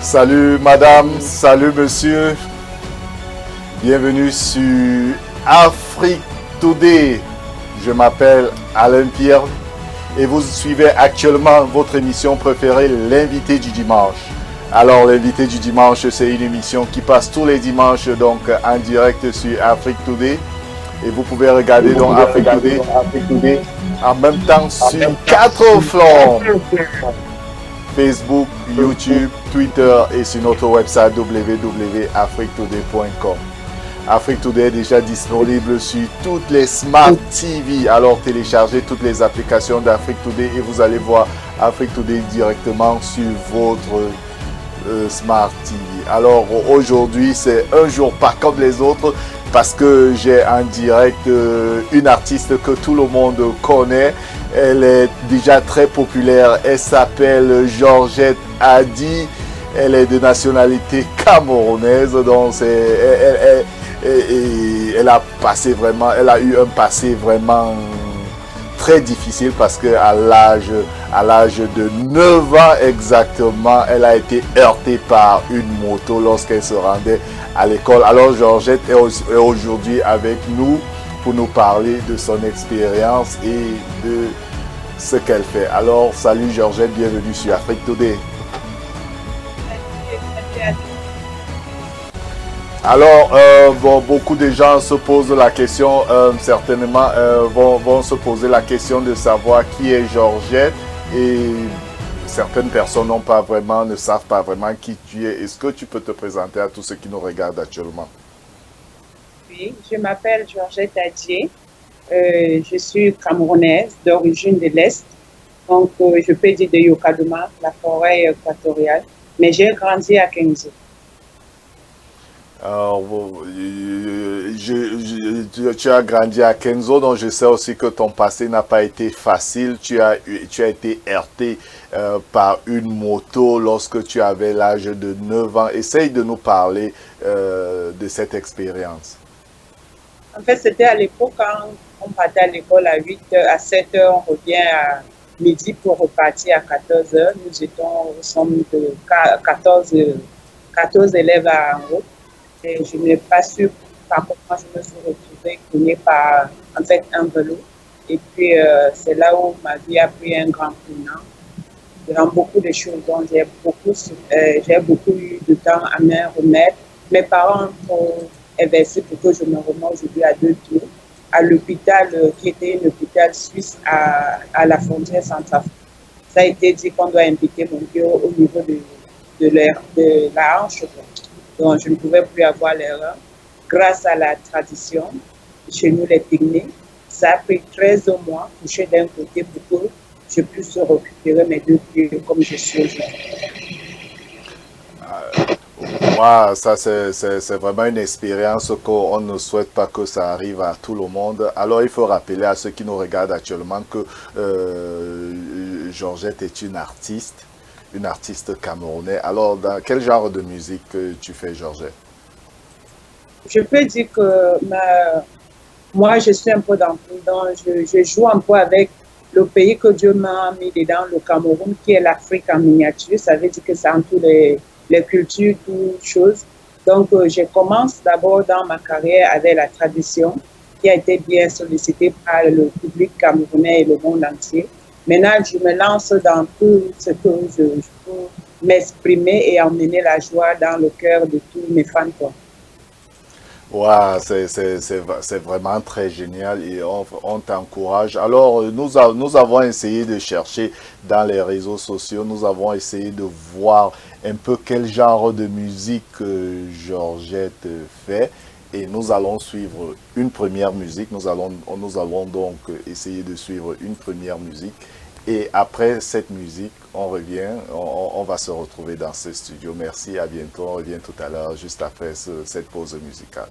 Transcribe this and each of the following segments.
Salut madame, salut monsieur, bienvenue sur Afrique Today. Je m'appelle Alain Pierre et vous suivez actuellement votre émission préférée, l'invité du dimanche. Alors l'invité du dimanche, c'est une émission qui passe tous les dimanches donc en direct sur Afrique Today. Et vous pouvez regarder donc Afrique Today en même temps sur 4 flancs. Facebook, YouTube, Twitter et sur notre website www.afriquetoday.com. Afrique Today est déjà disponible sur toutes les Smart TV. Alors téléchargez toutes les applications d'Afrique Today et vous allez voir Afrique Today directement sur votre Smart TV. Alors aujourd'hui c'est un jour pas comme les autres parce que j'ai en direct une artiste que tout le monde connaît. Elle est déjà très populaire. Elle s'appelle Georgette Hadi. Elle est de nationalité camerounaise. Donc elle a eu un passé vraiment très difficile parce que à l'âge de 9 ans exactement, elle a été heurtée par une moto lorsqu'elle se rendait à l'école. Alors Georgette est aujourd'hui avec nous pour nous parler de son expérience et de ce qu'elle fait. Alors, salut Georgette, bienvenue sur Afrique Today. Alors, beaucoup de gens se posent la question, certainement vont se poser la question de savoir qui est Georgette et certaines personnes ne savent pas vraiment qui tu es. Est-ce que tu peux te présenter à tous ceux qui nous regardent actuellement? Oui, je m'appelle Georgette Hadi. Je suis camerounaise d'origine de l'Est, donc je peux dire de Yokaduma, la forêt équatoriale, mais j'ai grandi à Kenzo. Tu as grandi à Kenzo, donc je sais aussi que ton passé n'a pas été facile. Tu as été heurté par une moto lorsque tu avais l'âge de 9 ans. Essaye de nous parler de cette expérience. En fait, c'était à l'époque quand on partait à l'école à 8h, à 7h, on revient à midi pour repartir à 14h. Nous sommes de 14 élèves en route. Et je n'ai pas su par comment je me suis retrouvée cognée par un vélo. Et puis, c'est là où ma vie a pris un grand tournant dans beaucoup de choses. Donc, j'ai beaucoup eu de temps à me remettre. Mes parents ont investi pour que je me remette aujourd'hui à 2 tours à l'hôpital qui était un hôpital suisse à la frontière centrafricaine. Ça a été dit qu'on doit impliquer mon pied au niveau de la hanche. Donc, je ne pouvais plus avoir l'erreur. Grâce à la tradition, chez nous les techniques, ça a pris 13 mois, touché d'un côté pour que je puisse récupérer mes 2 pieds comme je suis aujourd'hui. Wow, ça c'est vraiment une expérience qu'on ne souhaite pas que ça arrive à tout le monde. Alors il faut rappeler à ceux qui nous regardent actuellement que Georgette est une artiste camerounaise. Alors dans quel genre de musique tu fais, Georgette? Je peux dire que moi je suis un peu dans tout. Je joue un peu avec le pays que Dieu m'a mis dedans, le Cameroun, qui est l'Afrique en miniature. Ça veut dire que c'est en tous les cultures, toutes choses. Donc, je commence d'abord dans ma carrière avec la tradition. qui a été bien sollicité par le public camerounais et le monde entier. Maintenant, je me lance dans tout ce que je peux m'exprimer et emmener la joie dans le cœur de tous mes fans. Wow, c'est vraiment très génial et on t'encourage. Alors, nous avons essayé de chercher dans les réseaux sociaux, nous avons essayé de voir un peu quel genre de musique Georgette fait et nous allons suivre une première musique. Nous allons donc essayer de suivre une première musique et après cette musique, on revient, on va se retrouver dans ce studio. Merci, à bientôt. On revient tout à l'heure, juste après cette pause musicale.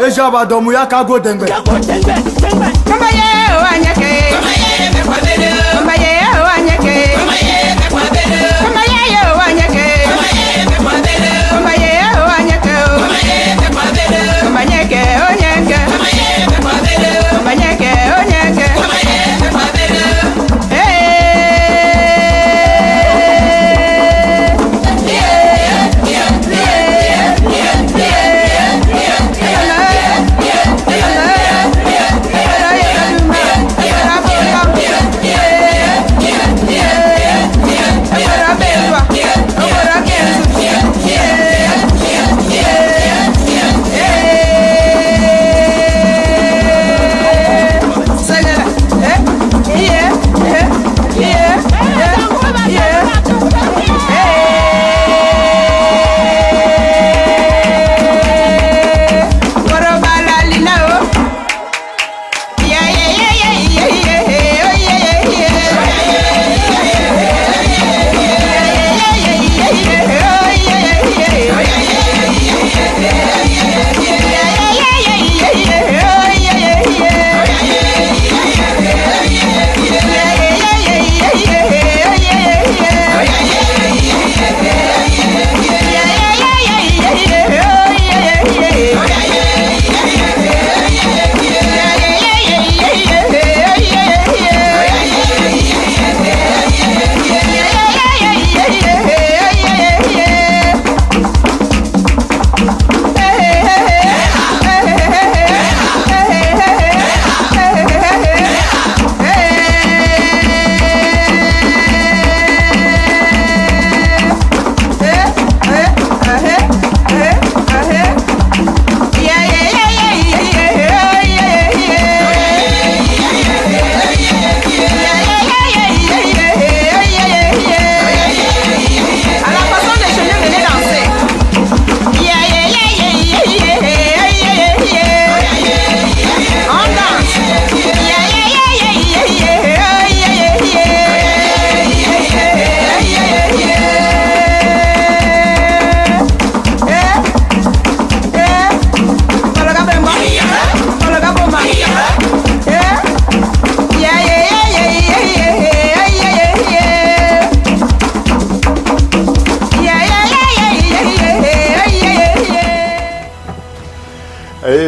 Ejaba domu ya kago dengbe. Kamba ye o anyake. Kamba ye me kwabele. Kamba ye o anyake. Kamba ye me kwabele. Kamba ye o anyake. Kamba ye me kwabele. Kamba ye o anyake. Kamba ye me kwabele. Kamba nyeke o nyeke. Kamba ye me kwabele. Kamba nyeke o nyeke. Kamba ye me kwabele. Yeah.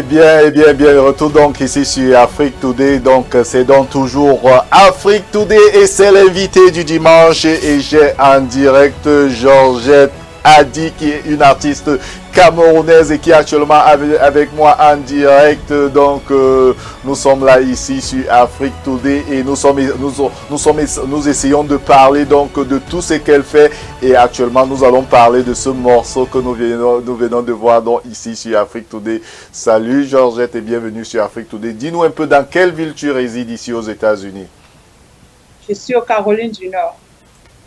Bien, retour donc ici sur Afrique Today, donc c'est donc toujours Afrique Today et c'est l'invité du dimanche et j'ai en direct Georgette Adi qui est une artiste camerounaise et qui est actuellement avec moi en direct, donc nous sommes là ici sur Afrique Today et nous essayons de parler donc de tout ce qu'elle fait et actuellement nous allons parler de ce morceau que nous venons de voir donc ici sur Afrique Today. Salut Georgette et bienvenue sur Afrique Today. Dis-nous un peu dans quelle ville tu résides ici aux États-Unis. Je suis au Caroline du Nord.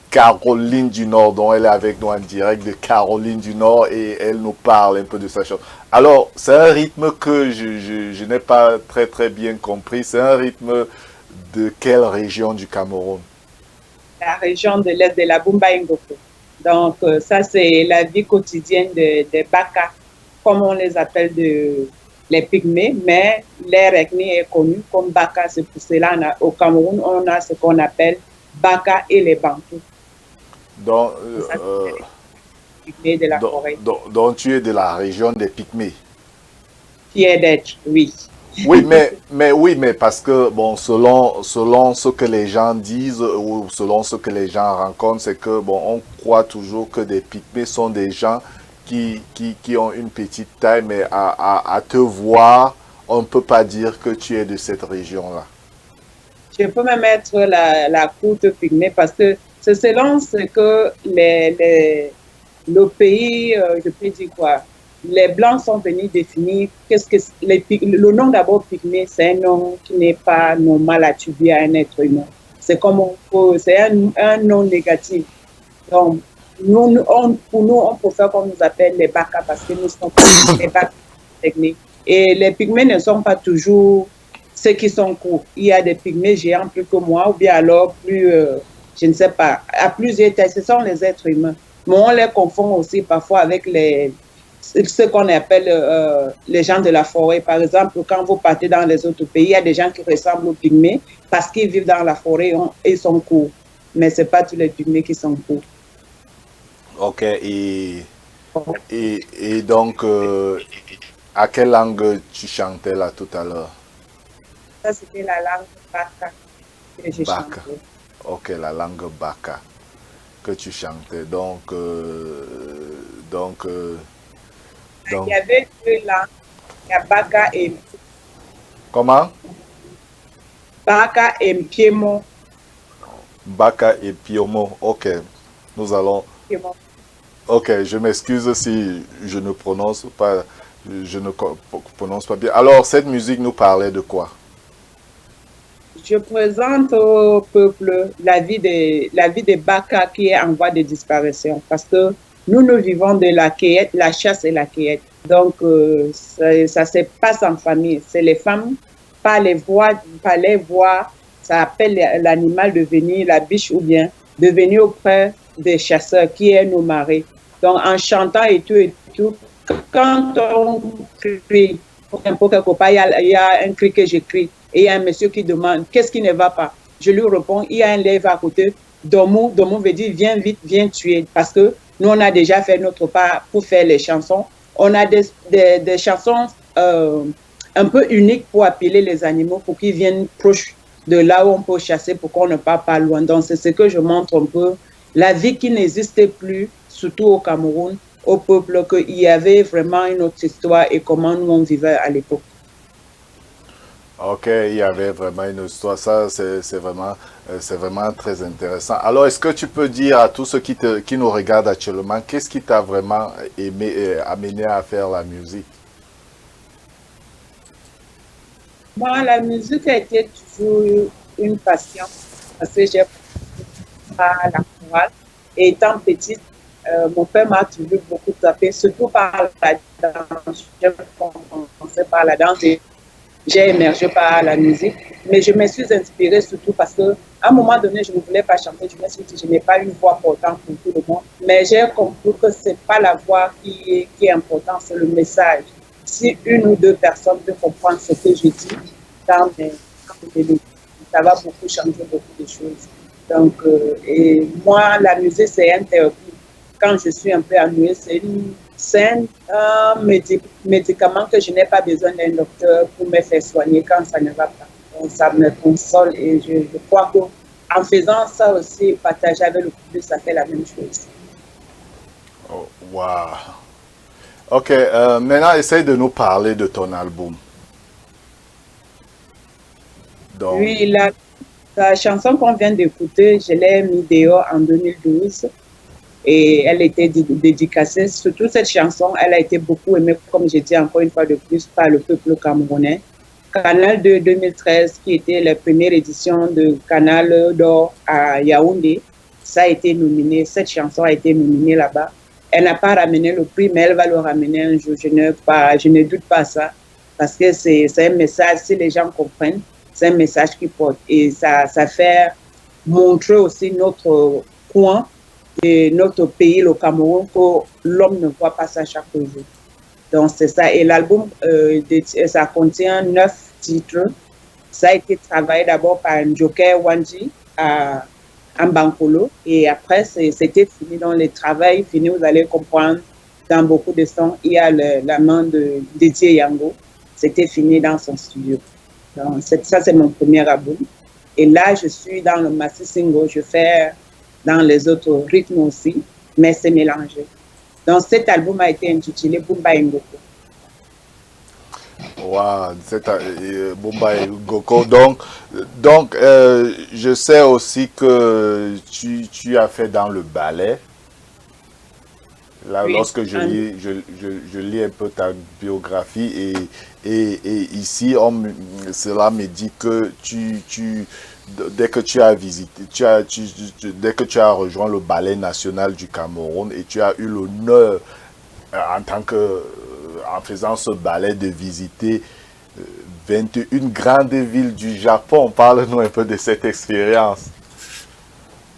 Caroline du Nord, donc elle est avec nous en direct de Caroline du Nord et elle nous parle un peu de sa chose. Alors, c'est un rythme que je n'ai pas très bien compris. C'est un rythme de quelle région du Cameroun? La région de l'Est de la Bumba Ngoko. Donc, ça, c'est la vie quotidienne des Baka, comme on les appelle les Pygmées, mais leur ethnie est connue comme Baka. C'est pour cela au Cameroun, on a ce qu'on appelle Baka et les Bantous. Donc, de la forêt. Donc, tu es de la région des Pygmées. Fier d'être, oui. Oui, mais parce que, bon, selon ce que les gens disent ou selon ce que les gens rencontrent, c'est que, bon, on croit toujours que des Pygmées sont des gens qui ont une petite taille, mais à te voir, on ne peut pas dire que tu es de cette région-là. Je peux me mettre la courte Pygmée parce que c'est selon ce que le pays, je peux dire quoi, les Blancs sont venus définir le nom d'abord Pygmée, c'est un nom qui n'est pas normal à attribuer à un être humain. C'est c'est un nom négatif. Donc, pour nous, on préfère qu'on nous appelle les Baka parce que nous sommes les Baka techniques. Et les Pygmées ne sont pas toujours ceux qui sont courts. Il y a des Pygmées géants plus que moi ou bien alors plus... je ne sais pas, à plusieurs tailles, ce sont les êtres humains. Mais on les confond aussi parfois avec ce qu'on appelle les gens de la forêt. Par exemple, quand vous partez dans les autres pays, il y a des gens qui ressemblent aux Pygmées parce qu'ils vivent dans la forêt et ils sont courts. Mais ce n'est pas tous les Pygmées qui sont courts. Ok, et donc, à quelle langue tu chantais là tout à l'heure? Ça, c'était la langue Baka que j'ai chantée. Ok, la langue Baka que tu chantais. Donc, il y avait deux langues. Il y a Baka et... Comment? Baka et Mpiemo. Baka et Piomo. Ok, nous allons... Mpiemo. Ok, je m'excuse si je ne prononce pas bien. Alors, cette musique nous parlait de quoi? Je présente au peuple la vie des Baka qui est en voie de disparition parce que nous vivons de la cueillette, la chasse et la cueillette. Donc, ça se passe en famille. C'est les femmes, par les voix, ça appelle l'animal de venir, la biche ou bien, de venir auprès des chasseurs qui est nos maris. Donc, en chantant et tout, quand on crie, quelque part, il y a un cri que j'écris. Et il y a un monsieur qui demande, qu'est-ce qui ne va pas? Je lui réponds, il y a un lèvre à côté. Domou veut dire, viens vite, viens tuer. Parce que nous, on a déjà fait notre part pour faire les chansons. On a des chansons un peu uniques pour appeler les animaux, pour qu'ils viennent proches de là où on peut chasser, pour qu'on ne parte pas loin. Donc, c'est ce que je montre un peu. La vie qui n'existait plus, surtout au Cameroun, au peuple, qu'il y avait vraiment une autre histoire et comment nous, on vivait à l'époque. Ok, il y avait vraiment une histoire, ça c'est vraiment très intéressant. Alors, est-ce que tu peux dire à tous ceux qui nous regardent actuellement, qu'est-ce qui t'a vraiment amené à faire la musique? Moi, la musique a été toujours une passion parce que j'ai pas la chorale. Et étant petite, mon père m'a toujours beaucoup tapé, surtout par la danse. J'ai commencé par la danse et j'ai émergé par la musique, mais je me suis inspirée surtout parce qu'à un moment donné, je ne voulais pas chanter. Je me suis dit, je n'ai pas une voix portante pour tout le monde, mais j'ai compris que ce n'est pas la voix qui est importante, c'est le message. Si une ou deux personnes peuvent comprendre ce que je dis dans mes vidéos, ça va beaucoup changer beaucoup de choses. Donc, et moi, la musique, c'est un thérapie. Quand je suis un peu ennuyée, c'est C'est un médicament que je n'ai pas besoin d'un docteur pour me faire soigner quand ça ne va pas. Donc, ça me console et je crois qu'en faisant ça aussi, partager avec le public, ça fait la même chose. Oh, wow. Ok, maintenant essaye de nous parler de ton album. Donc, Oui, la chanson qu'on vient d'écouter, je l'ai mis dehors en 2012 et elle était dédicacée. Surtout cette chanson, elle a été beaucoup aimée, comme j'ai dit encore une fois de plus, par le peuple camerounais. Canal de 2013, qui était la première édition de Canal d'Or à Yaoundé, ça a été nominé, cette chanson a été nominée là-bas. Elle n'a pas ramené le prix, mais elle va le ramener un jour. Je ne doute pas ça, parce que c'est un message, si les gens comprennent, c'est un message qui porte. Et ça fait montrer aussi notre coin et notre pays, le Cameroun, que l'homme ne voit pas ça chaque jour. Donc, c'est ça. Et l'album, ça contient 9 titres. Ça a été travaillé d'abord par Joker Wanji à Bankolo. Et après, c'était fini. Donc, le travail fini, vous allez comprendre, dans beaucoup de sons, il y a la main de Didier Yango. C'était fini dans son studio. Donc, ça, c'est mon premier album. Et là, je suis dans le Master Single. Je fais dans les autres rythmes aussi, mais c'est mélangé. Donc, cet album a été intitulé Bumba Ngoko. wow, Bumba Ngoko. Donc je sais aussi que tu as fait dans le ballet. Là, Oui, lorsque je lis un peu ta biographie et ici, cela me dit que dès que tu as visité, dès que tu as rejoint le Ballet national du Cameroun et tu as eu l'honneur en faisant ce ballet de visiter 21 grandes villes du Japon. Parle-nous un peu de cette expérience.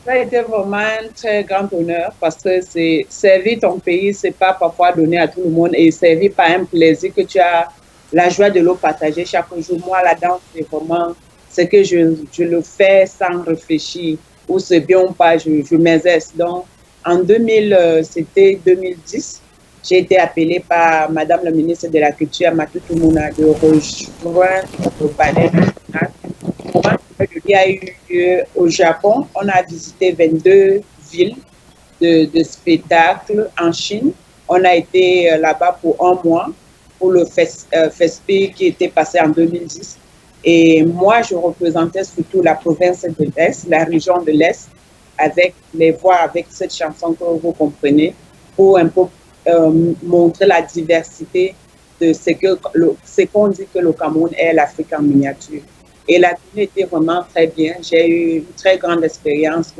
ça a été vraiment un très grand honneur parce que servir ton pays, c'est pas parfois donné à tout le monde et servir par un plaisir que tu as la joie de le partager chaque jour. Moi, la danse, c'est vraiment ce que je le fais sans réfléchir ou c'est bien ou pas, je m'exerce. Donc, en 2010, j'ai été appelée par Madame la ministre de la Culture, Matou Toumouna, de rejoindre le Palais national. Il y a eu lieu au Japon. On a visité 22 villes de spectacles en Chine. On a été là-bas pour un mois pour le FESPI qui était passé en 2010. Et moi, je représentais surtout la province de l'Est, la région de l'Est, avec les voix, avec cette chanson que vous comprenez, pour un peu montrer la diversité de ce qu'on dit que le Cameroun est l'Afrique en miniature. Et la tournée était vraiment très bien. J'ai eu une très grande expérience.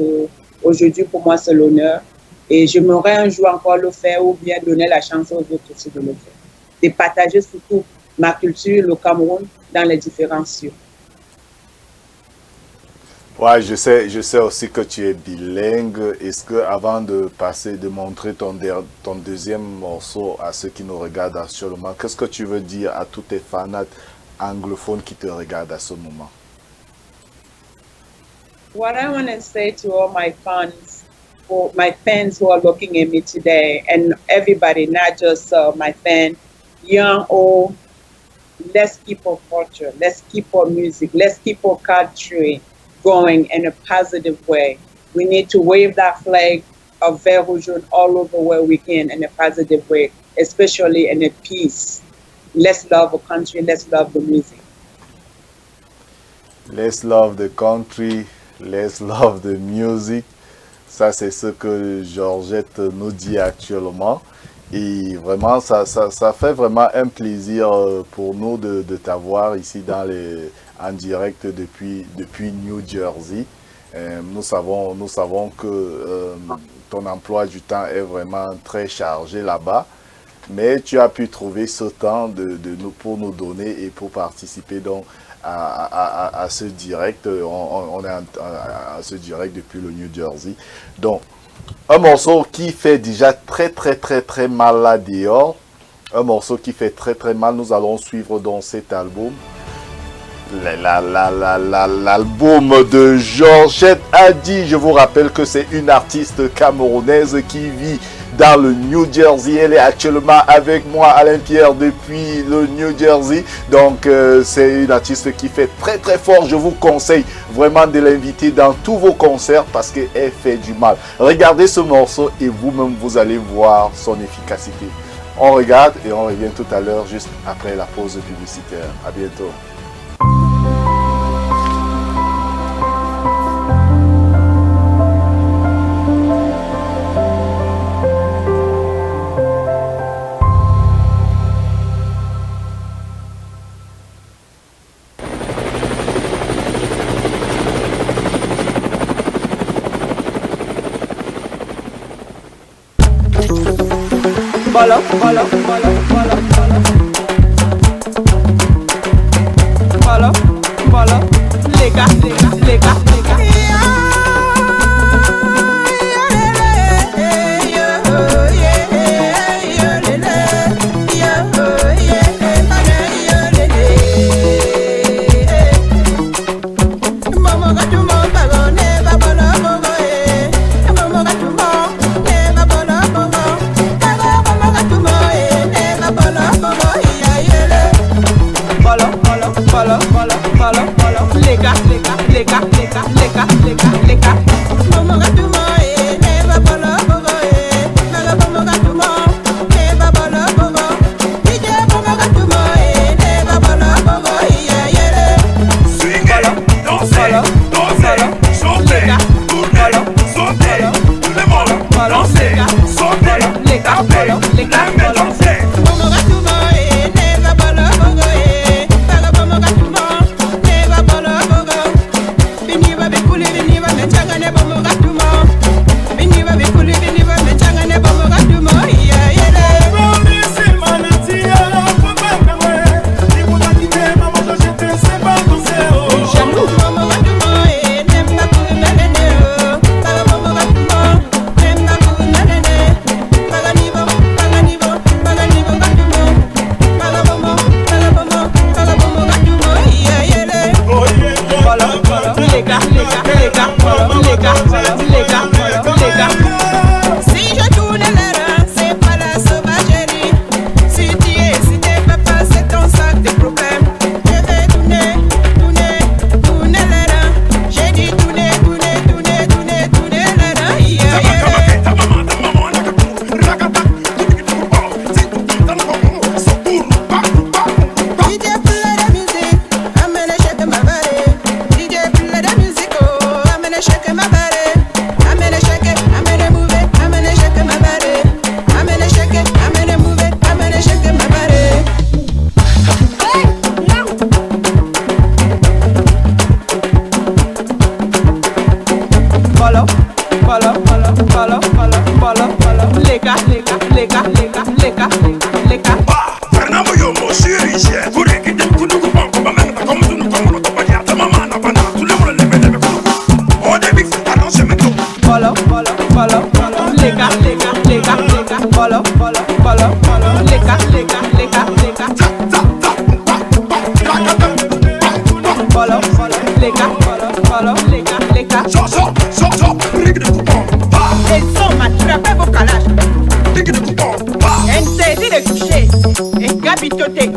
Aujourd'hui, pour moi, c'est l'honneur. Et j'aimerais un jour encore le faire ou bien donner la chance aux autres aussi de le faire. De partager surtout ma culture, le Cameroun, dans les différents cieux. Ouais, je sais aussi que tu es bilingue. Est-ce que avant de montrer ton deuxième morceau à ceux qui nous regardent actuellement, qu'est-ce que tu veux dire à tous tes fanats anglophones qui te regardent à ce moment? What I want to say to all my fans who are looking at me today, and everybody, not just my fans, young, old, let's keep our culture, let's keep our music, let's keep our country going in a positive way. We need to wave that flag of Vert Rouge all over where we can in a positive way, especially in a peace. Let's love our country, let's love the music. Let's love the country, let's love the music. Ça, c'est ce que Georgette nous dit actuellement. Et vraiment, ça fait vraiment un plaisir pour nous de t'avoir ici en direct depuis New Jersey. Nous savons que ton emploi du temps est vraiment très chargé là-bas. Mais tu as pu trouver ce temps pour nous donner et pour participer donc à ce direct. On est à ce direct depuis le New Jersey. Donc, un morceau qui fait déjà très mal là dehors. Un morceau qui fait très mal. Nous allons suivre dans cet album. L'album de Georgette Hadi. Je vous rappelle que c'est une artiste camerounaise qui vit dans le New Jersey. Elle est actuellement avec moi, Alain Pierre, depuis le New Jersey. Donc, c'est une artiste qui fait très très fort. Je vous conseille vraiment de l'inviter dans tous vos concerts parce qu'elle fait du mal. Regardez ce morceau et vous-même, vous allez voir son efficacité. On regarde et on revient tout à l'heure, juste après la pause publicitaire. À bientôt. Bolo, bolo, bolo, bolo, bolo, bolo, lega, lega, lega, lega. Bolo, bolo, bolo, bolo, lega, lega, lega, lega, lega, lega, lega. Momo gatumo, neva bolo, bogo, naga momo gatumo, neva bolo, bogo. DJ momo gatumo, neva bolo, bogo, yele. Swingez, dansez, dansez, chantez, tournez, sautez, tout le monde, dansez, sautez, tapez, les mains dansez. Momo gatumo, neva bolo, bogo,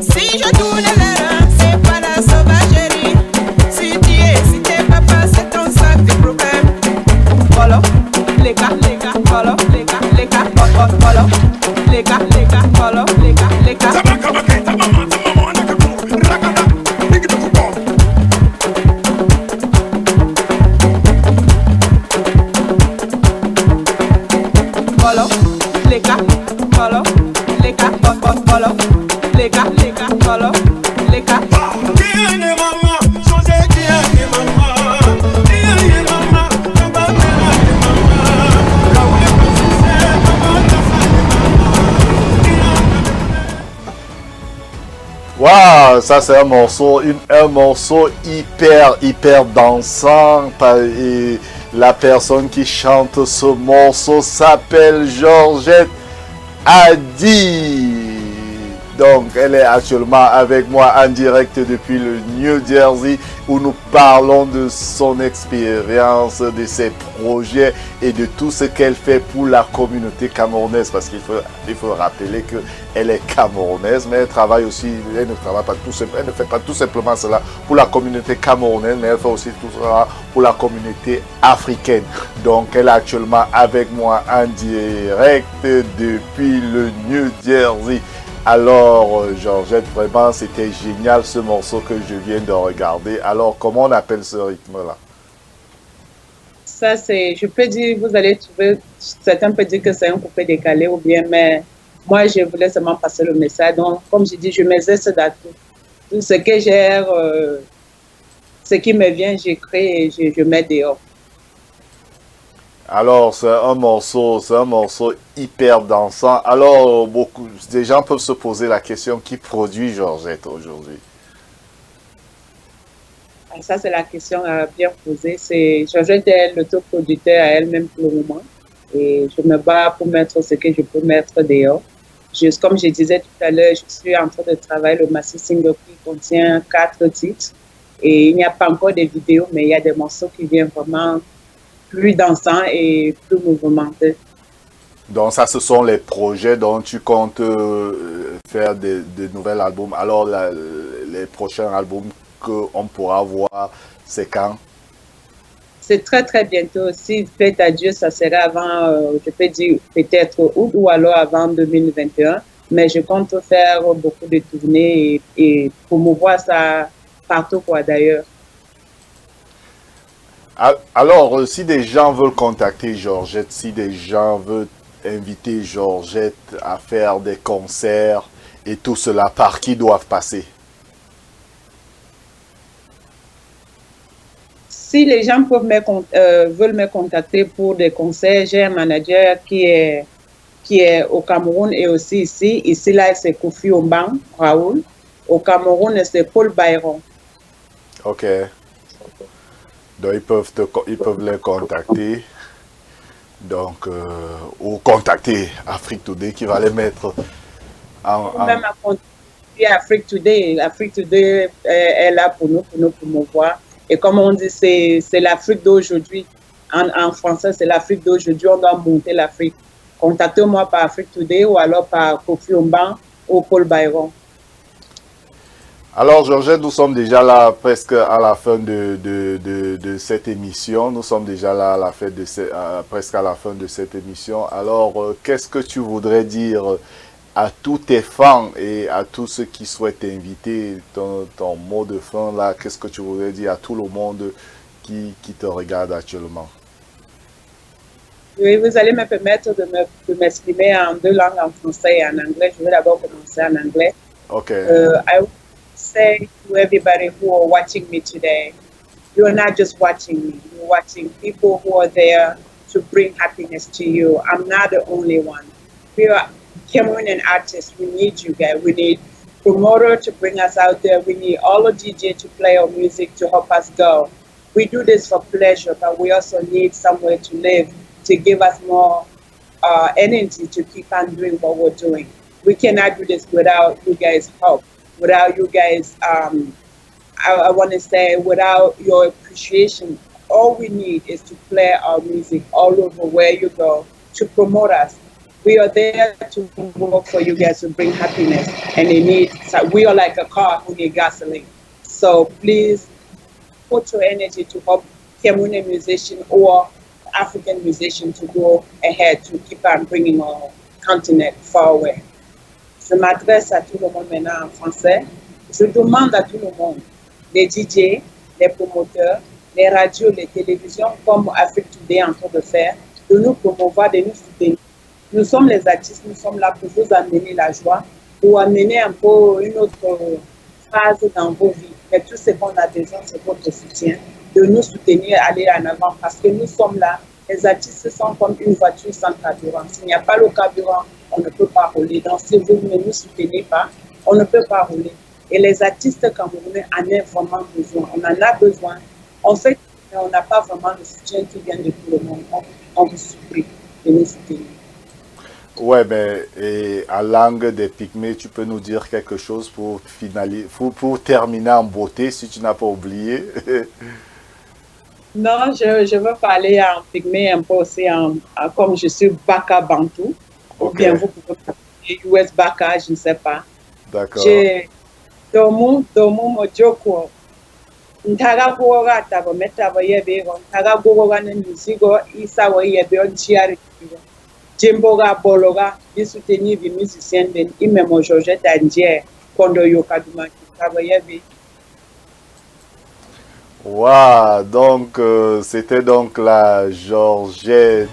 si je tourne les reins, c'est pas la sauvagerie. Si tu es, si t'es papa, c'est ton sac de problèmes. Bolo, les gars, bolo, les gars, bolo, les gars, bolo, les gars. Bolo, les gars, bolo, les gars, bolo, les gars, bolo, les gars. Waouh, ça c'est un morceau hyper dansant. Et la personne qui chante ce morceau s'appelle Georgette Adi. Donc, elle est actuellement avec moi en direct depuis le New Jersey où nous parlons de son expérience, de ses projets et de tout ce qu'elle fait pour la communauté camerounaise. Parce qu'il faut rappeler qu'elle est camerounaise, mais elle travaille aussi, elle ne travaille pas tout simplement, elle ne fait pas tout simplement cela pour la communauté camerounaise, mais elle fait aussi tout cela pour la communauté africaine. Donc, elle est actuellement avec moi en direct depuis le New Jersey. Alors, Georgette, vraiment, c'était génial ce morceau que je viens de regarder. Alors, comment on appelle ce rythme-là? Ça, c'est, je peux dire, vous allez trouver, certains peuvent dire que c'est un coupé décalé ou bien, mais moi, je voulais seulement passer le message. Donc, comme je dis, je m'exerce dans tout. Tout ce que j'ai, ce qui me vient, j'écris et je mets dehors. Alors, c'est un morceau hyper dansant. Alors, beaucoup des gens peuvent se poser la question, qui produit Georgette aujourd'hui? Ça, c'est la question à bien poser. Georgette est l'autoproducteur à elle-même pour le moment. Et je me bats pour mettre ce que je peux mettre dehors. Comme je disais tout à l'heure, je suis en train de travailler le Massive Single qui contient 4 titres. Et il n'y a pas encore de vidéos, mais il y a des morceaux qui viennent vraiment plus dansant et plus mouvementé. Donc ça, ce sont les projets dont tu comptes faire de nouveaux albums. Alors les prochains albums qu'on pourra voir, c'est quand? C'est très très bientôt. Si plaît à Dieu, ça sera avant, je peux dire peut-être août ou alors avant 2021. Mais je compte faire beaucoup de tournées et promouvoir ça partout quoi d'ailleurs. Alors, si des gens veulent contacter Georgette, si des gens veulent inviter Georgette à faire des concerts et tout cela, par qui doivent passer? Si les gens veulent me contacter pour des concerts, j'ai un manager qui est au Cameroun et aussi ici. Ici, là, c'est Kofi Ombang, Raoul. Au Cameroun, c'est Paul Byron. Ok. Donc, ils peuvent les contacter. Donc, ou contacter Afrique Today qui va les mettre en... Même à contacter Afrique Today. Afrique Today est là pour nous promouvoir. Et comme on dit, c'est l'Afrique d'aujourd'hui. En français, c'est l'Afrique d'aujourd'hui. On doit monter l'Afrique. Contactez-moi par Afrique Today ou alors par Kofi Ombang ou Paul Byron. Alors, Georgette, nous sommes déjà là presque à la fin de cette émission. Nous sommes déjà là à la fin presque à la fin de cette émission. Alors, qu'est-ce que tu voudrais dire à tous tes fans et à tous ceux qui souhaitent t'inviter, ton mot de fin là, qu'est-ce que tu voudrais dire à tout le monde qui te regarde actuellement? Oui, vous allez me permettre de m'exprimer en 2 langues, en français et en anglais. Je vais d'abord commencer en anglais. Ok. I would say to everybody who are watching me today, you are not just watching me, you're watching people who are there to bring happiness to you. I'm not the only one. We are Cameroonian artists. We need you guys. We need promoters to bring us out there. We need all the DJs to play our music to help us go. We do this for pleasure, but we also need somewhere to live to give us more energy to keep on doing what we're doing. We cannot do this without you guys' help, without you guys, I want to say, without your appreciation. All we need is to play our music all over where you go to promote us. We are there to work for you guys to bring happiness, and we are like a car who needs gasoline. So please put your energy to help Cameroonian musicians or African musicians to go ahead to keep on bringing our continent far away. Je m'adresse à tout le monde maintenant en français. Je demande à tout le monde, les DJ, les promoteurs, les radios, les télévisions, comme Afrique Today est en train de faire, de nous promouvoir, de nous soutenir. Nous sommes les artistes, nous sommes là pour vous amener la joie, pour amener un peu une autre phase dans vos vies. Mais tout ce qu'on a besoin, c'est votre soutien, de nous soutenir, aller en avant, parce que nous sommes là. Les artistes sont comme une voiture sans carburant. S'il n'y a pas le carburant, on ne peut pas rouler. Donc, si vous ne nous soutenez pas, on ne peut pas rouler. Et les artistes camerounais en ont vraiment besoin. On en a besoin. En fait, on n'a pas vraiment le soutien qui vient de tout le monde. On vous supplie de nous soutenir. Ouais, mais et en langue des Pygmées, tu peux nous dire quelque chose pour finaliser, pour terminer en beauté, si tu n'as pas oublié. Non, je veux parler en pygmée un peu aussi, comme je suis Baka Bantou, ou Ok, bien vous pouvez parler US Baka, je ne sais pas. d'accord. J'ai Domu Mojoko, Ntara Gora Tabo Metabo Yebego, Ntara Gora Nisigo, Isa Yebon Chiari, Jimboga Bologa, de soutenir les musiciens de Imemo Georgette Andier, Kondo Yokaduma, Tabo Yebe. Waouh, donc c'était donc la Georgette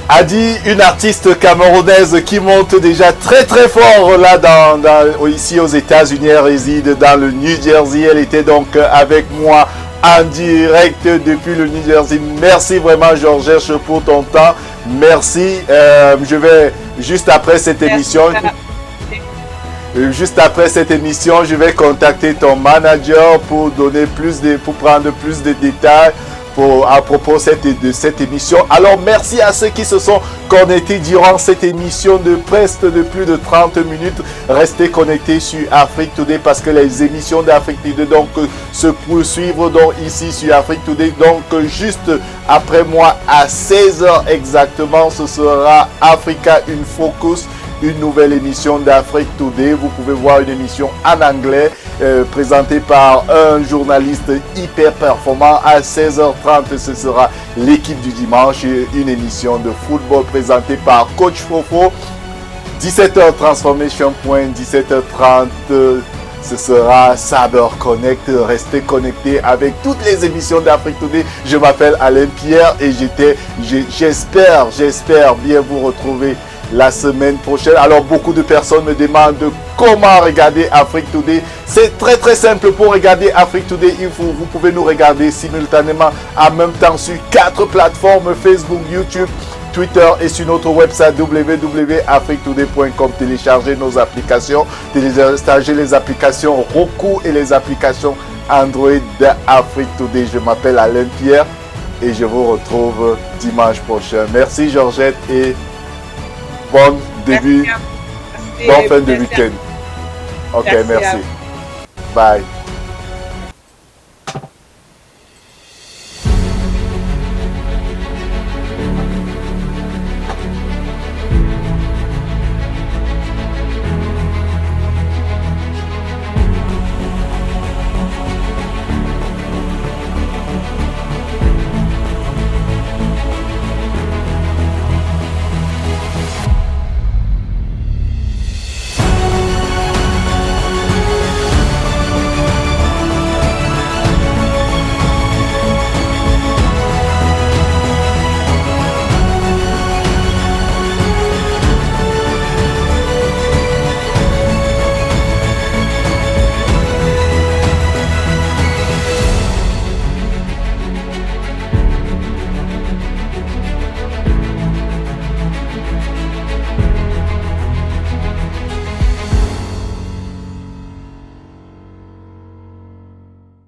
Adi, une artiste camerounaise qui monte déjà très très fort là ici aux États-Unis. Elle réside dans le New Jersey. Elle était donc avec moi en direct depuis le New Jersey. Merci vraiment Georgette pour ton temps. Merci. Je vais juste après cette émission. Juste après cette émission, je vais contacter ton manager pour prendre plus de détails à propos de cette émission. Alors, merci à ceux qui se sont connectés durant cette émission de presque de plus de 30 minutes. Restez connectés sur Afrique Today parce que les émissions d'Afrique Today donc se poursuivent donc ici sur Afrique Today. Donc, juste après moi, à 16h exactement, ce sera Africa in Focus. Une nouvelle émission d'Afrique Today. Vous pouvez voir une émission en anglais présentée par un journaliste hyper performant. À 16h30, ce sera l'équipe du dimanche. Une émission de football présentée par Coach Fofo. 17h Transformation Point. 17h30, ce sera Saber Connect. Restez connectés avec toutes les émissions d'Afrique Today. Je m'appelle Alain Pierre et j'espère bien vous retrouver la semaine prochaine. Alors beaucoup de personnes me demandent comment regarder Afrique Today. C'est très très simple. Pour regarder Afrique Today, vous pouvez nous regarder simultanément en même temps sur 4 plateformes: Facebook, YouTube, Twitter et sur notre website www.afriquetoday.com. Téléchargez nos applications, téléchargez les applications Roku et les applications Android d'Afrique Today. Je m'appelle Alain Pierre et je vous retrouve dimanche prochain. Merci Georgette et bon début, bonne fin de week-end. Ok, merci. Bye.